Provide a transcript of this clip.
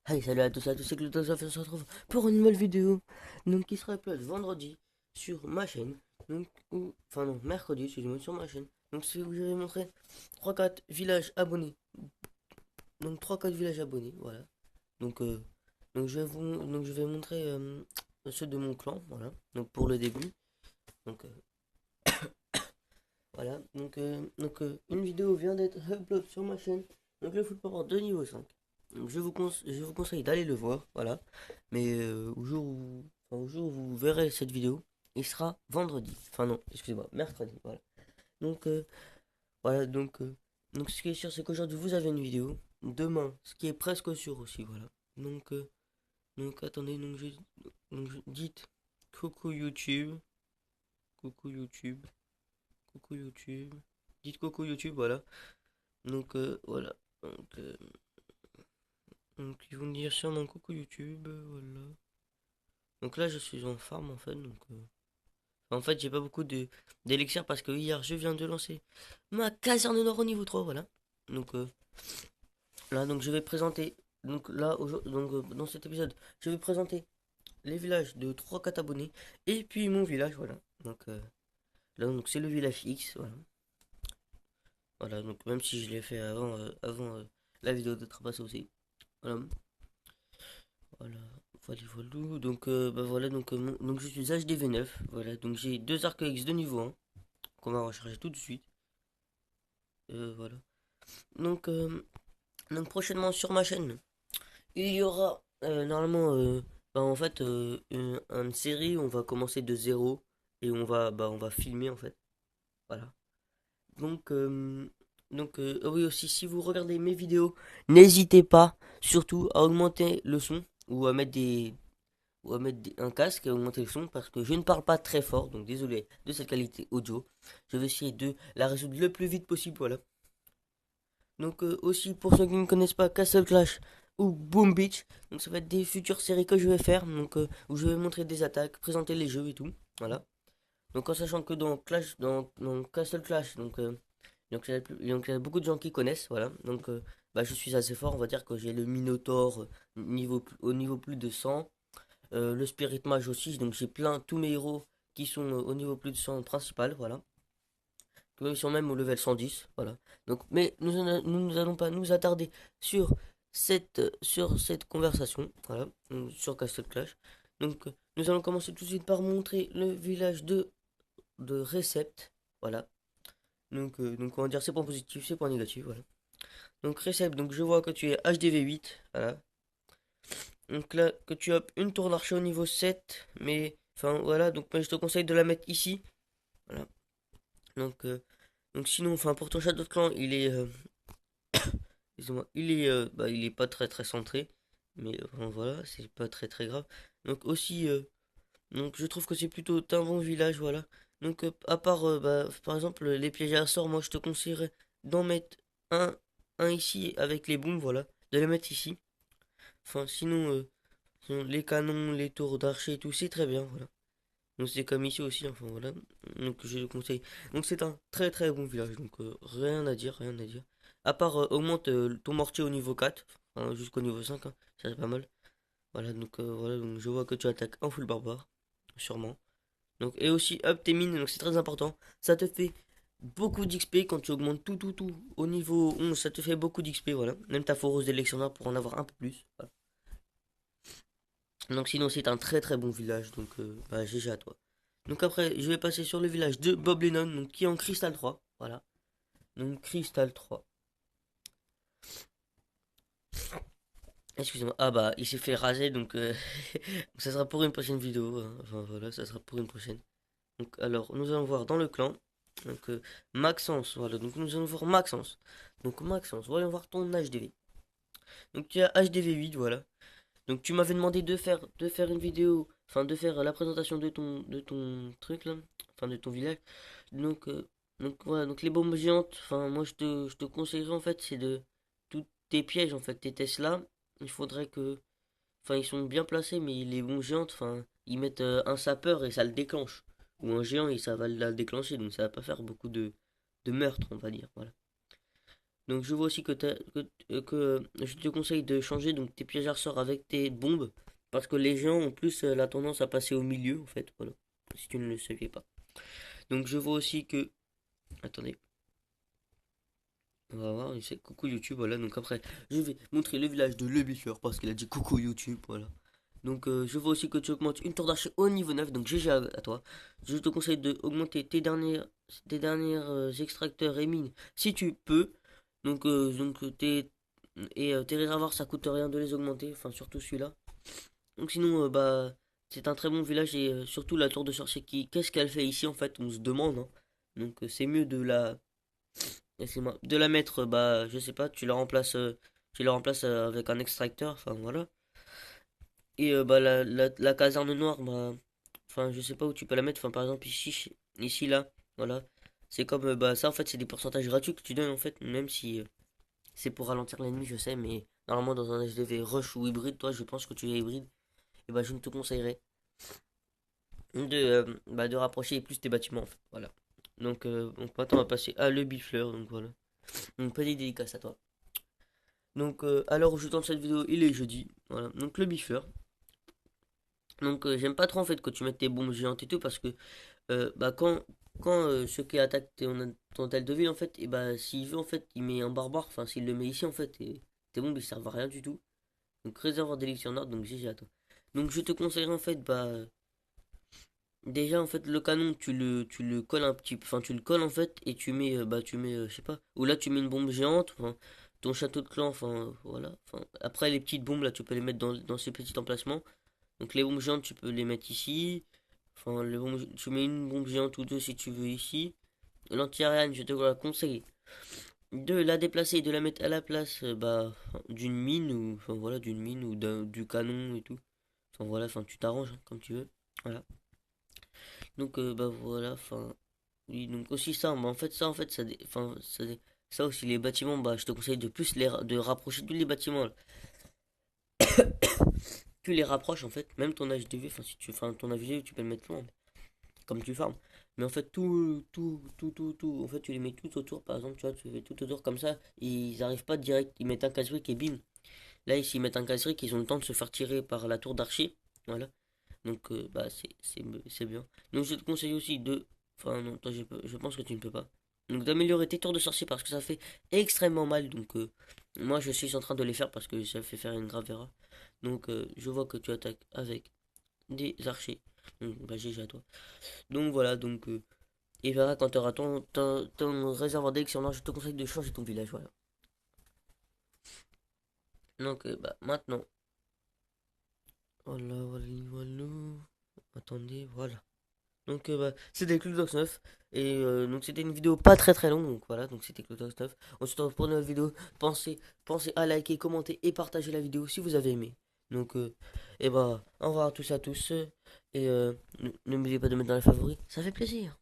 Hey, salut à tous et à tous, c'est Clodozof et on se retrouve pour une nouvelle vidéo, donc qui sera upload vendredi sur ma chaîne, donc, enfin non, mercredi, excusez-moi, sur ma chaîne. Donc c'est où je vais montrer trois quatre villages abonnés, donc trois quatre villages abonnés, voilà. Donc, donc je vais montrer ceux de mon clan, voilà, donc pour le début, donc voilà, une vidéo vient d'être upload sur ma chaîne, donc le foot power de niveau 5. Donc je vous conseille d'aller le voir, voilà. Mais au jour où vous verrez cette vidéo, il sera vendredi. Enfin non, excusez-moi, mercredi, voilà. Donc voilà, donc ce qui est sûr, c'est qu'aujourd'hui vous avez une vidéo. Demain, ce qui est presque sûr aussi, voilà. Donc attendez, dites coucou YouTube, coucou YouTube, coucou YouTube. Dites coucou YouTube, voilà. Voilà. Donc, euh, donc ils vont me dire sûrement coucou YouTube, voilà. Donc là je suis en farm en fait, en fait j'ai pas beaucoup de d'élixir parce que hier je viens de lancer ma caserne nord au niveau 3, voilà. Donc là donc je vais présenter, dans cet épisode, je vais présenter les villages de trois 4 abonnés et puis mon village, voilà. Là donc c'est le village X, voilà. Voilà, donc même si je l'ai fait avant la vidéo de Trapace aussi. Voilà. Voilà, voilà. Donc je suis HDV9. Voilà, donc j'ai deux arcs X de niveau 1 qu'on va recharger tout de suite. Voilà. Donc, euh, donc prochainement sur ma chaîne, il y aura normalement une série où on va commencer de zéro et on va filmer en fait. Voilà. Donc, oui aussi, si vous regardez mes vidéos, n'hésitez pas surtout à augmenter le son ou à mettre un casque et augmenter le son parce que je ne parle pas très fort, donc désolé de cette qualité audio. Je vais essayer de la résoudre le plus vite possible, voilà. Aussi pour ceux qui ne connaissent pas Castle Clash ou Boom Beach, donc ça va être des futures séries que je vais faire, où je vais montrer des attaques, présenter les jeux et tout, voilà. Donc en sachant que dans Castle Clash, il y a beaucoup de gens qui connaissent, voilà. Je suis assez fort, on va dire que j'ai le Minotaur au niveau plus de 100. Le Spirit Mage aussi, donc j'ai tous mes héros qui sont au niveau plus de 100 principal, voilà. Ils sont même au level 110, voilà. Mais nous allons pas nous attarder sur sur cette conversation, voilà, sur Castle Clash. Nous allons commencer tout de suite par montrer le village de Recept, voilà. On va dire ses points positifs, ses points négatifs, voilà. Donc Recept, donc je vois que tu es HDV8, voilà. Donc là, que tu as une tour d'archer au niveau 7, mais enfin voilà, donc moi, je te conseille de la mettre ici, voilà. Donc, euh, donc sinon, enfin pour ton château de clan, excuse-moi, il est pas très très centré, mais voilà, c'est pas très très grave. Donc aussi, donc je trouve que c'est plutôt un bon village, voilà. À part, par exemple, les pièges à sort, moi je te conseillerais d'en mettre un, un ici avec les booms, voilà, de les mettre ici. Sinon, les canons, les tours d'archer et tout, c'est très bien, voilà. Donc c'est comme ici aussi, enfin voilà. Donc je le conseille. Donc c'est un très très bon village, rien à dire, rien à dire. À part augmente ton mortier au niveau 4, enfin, jusqu'au niveau 5, hein, ça c'est pas mal. Voilà, donc je vois que tu attaques en full barbare, sûrement. Et aussi up tes mines, donc c'est très important. Ça te fait beaucoup d'XP quand tu augmentes tout au niveau 11, ça te fait beaucoup d'XP, voilà. Même ta foreuse d'électionnaire pour en avoir un peu plus. Voilà. Donc sinon c'est un très très bon village, GG à toi. Donc après je vais passer sur le village de Bob Lennon, donc qui est en Crystal 3, voilà. Donc Crystal 3. Excusez-moi, ah bah il s'est fait raser ça sera pour une prochaine vidéo, hein. Enfin voilà, ça sera pour une prochaine. Donc alors nous allons voir dans le clan, Maxence, voilà, donc nous allons voir Maxence. Donc Maxence, voyons voir ton HDV. Donc tu as HDV 8, voilà. Donc tu m'avais demandé de faire une vidéo, enfin de faire la présentation de ton truc là, enfin de ton village. Donc, euh, voilà, donc les bombes géantes, enfin moi je te conseillerais en fait, c'est de tous tes pièges en fait, tes Tesla, il faudrait que, enfin ils sont bien placés, mais les bombes géantes, enfin ils mettent un sapeur et ça le déclenche, ou un géant et ça va la déclencher, donc ça va pas faire beaucoup de meurtres on va dire, voilà. Donc je vois aussi que je te conseille de changer donc tes pièges à ressort avec tes bombes. Parce que les gens ont plus la tendance à passer au milieu en fait. Voilà. Si tu ne le savais pas. Donc je vois aussi que. Attendez. On va voir, c'est coucou YouTube, voilà. Donc après, je vais montrer le village de Le Biffeur parce qu'il a dit coucou YouTube, voilà. Donc je vois aussi que tu augmentes une tour d'archer au niveau 9 donc GG à toi. Je te conseille de augmenter tes dernières extracteurs et mines si tu peux. Tes réservoirs ça coûte rien de les augmenter, enfin surtout celui-là. Donc sinon bah c'est un très bon village et surtout la tour de sorcier qui qu'est-ce qu'elle fait ici en fait, on se demande hein. Donc c'est mieux de la mettre bah je sais pas, tu la remplaces avec un extracteur, enfin voilà. Et bah, la caserne noire, bah, enfin, je sais pas où tu peux la mettre. Enfin, par exemple, ici, là, voilà. C'est comme, bah, ça, en fait, c'est des pourcentages gratuits que tu donnes, en fait, même si c'est pour ralentir l'ennemi, je sais, mais normalement, dans un SDV rush ou hybride, toi, je pense que tu es hybride, et bah, je ne te conseillerais de rapprocher plus tes bâtiments, en fait, voilà. Donc maintenant, on va passer à le bifleur, donc voilà. Donc, petite dédicace à toi. Donc, à l'heure où je tourne cette vidéo, il est jeudi, voilà. Donc, le bifleur. Donc, j'aime pas trop, en fait, que tu mettes tes bombes géantes et tout, parce que bah quand ceux qui attaquent ton hôtel de ville en fait et bah s'il veut en fait il met un barbare enfin s'il le met ici en fait et tes bombes ils servent à rien du tout donc réservoir d'élixir en or donc GG à toi donc je te conseillerais en fait bah déjà en fait le canon tu le colles un petit enfin tu le colles en fait et tu mets je sais pas ou là tu mets une bombe géante enfin ton château de clan enfin voilà enfin après les petites bombes là tu peux les mettre dans ces petits emplacements donc les bombes géantes tu peux les mettre ici. Enfin, tu mets une bombe géante ou deux si tu veux ici. L'anti-aérienne, je te la conseille de la déplacer et de la mettre à la place bah, d'une mine ou enfin voilà d'une mine ou du canon et tout. Enfin voilà, enfin tu t'arranges hein, comme tu veux. Voilà. Donc bah voilà, enfin oui donc aussi ça, mais en fait ça en fait ça aussi les bâtiments bah je te conseille de plus de rapprocher tous les bâtiments là. Tu les rapproches en fait, même ton HDV, enfin si tu enfin ton HDV tu peux le mettre loin. Comme tu farmes. Mais en fait, tout, en fait, tu les mets tout autour. Par exemple, tu vois, tu fais tout autour comme ça. Ils arrivent pas direct. Ils mettent un casse-brique et bim. Là, ici, ils mettent un casse-brique. Ils ont le temps de se faire tirer par la tour d'archer. Voilà. Donc, bah, c'est bien. Donc, je te conseille aussi de. Enfin, non, toi, je pense que tu ne peux pas. Donc, d'améliorer tes tours de sorcier parce que ça fait extrêmement mal. Donc, moi, je suis en train de les faire parce que ça fait faire une grave erreur. Donc, je vois que tu attaques avec des archers. Donc, bah, GG à toi. Donc voilà, donc et verra quand tu auras ton réservoir d'élection, je te conseille de changer ton village, voilà. Donc bah maintenant, voilà, voilà, voilà. Attendez, voilà. Donc bah, c'était Cloudox 9 et donc c'était une vidéo pas très très longue donc voilà donc c'était Cloudox 9. On se retrouve pour une nouvelle vidéo. Pensez à liker, commenter et partager la vidéo si vous avez aimé. Donc et bah au revoir à tous et n'oubliez pas de mettre dans les favoris, ça fait plaisir.